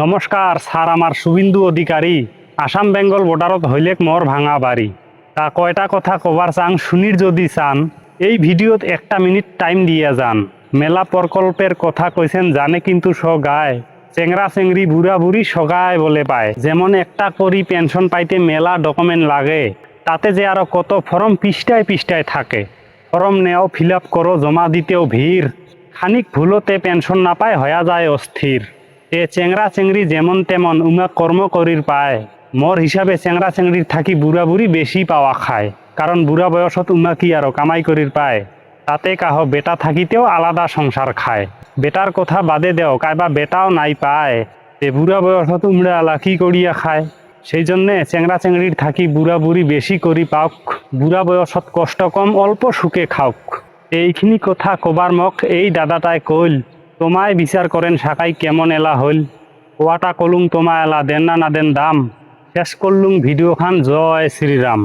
নমস্কার স্যার, আমার শুভেন্দু অধিকারী। আসাম বেঙ্গল বর্ডারত হইলেক মোর ভাঙা বাড়ি। তা কয়টা কথা কবার চাং শুনির যদি চান এই ভিডিওত 1 মিনিট টাইম দিয়া যান। মেলা প্রকল্পের কথা কইছেন জানে কিন্তু সগায় চেংরা চেংড়ি বুড়া বুড়ি সগায় বলে পায়। যেমন একটা করি পেনশন পাইতে মেলা ডকুমেন্ট লাগে, তাতে যে আরো কত ফর্ম পৃষ্ঠায় পৃষ্ঠায় থাকে। ফর্ম নেও, ফিল আপ করো, জমা দিতেও ভিড়। খানিক ভুলতে পেনশন না পায় হয়া যায় অস্থির। এ চেংরা চেংড়ি যেমন তেমন উমা কর্ম করির পায়। মোর হিসাবে চেংরা চেংড়ির থাকি বুড়া বুড়ি বেশি পাওয়া খায়, কারণ বুড়া বয়সত উমা কি আরো কামাই করির পায়। তাতে কাহ বেটা থাকিতেও আলাদা সংসার খায়। বেটার কথা বাদে দেও, কাইবা বেটাও নাই পায়, তে বুড়া বয়সত উমরা আলা কি করিয়া খায়। সেই জন্যে চেংরা চেংড়ির থাকি বুড়া বুড়ি বেশি করি পাওক। বুড়া বয়সত কষ্ট কম, অল্প সুখে খাওক। এইখিনি কথা কবার মক এই দাদাটায় কইল, তোমায় বিচার করেন সাকাই কেমন এলা হইল। ওয়াটা কলুং তোমা এলা দেন না দেন দাম। শেষ করলুম ভিডিও খান। জয় শ্রীরাম।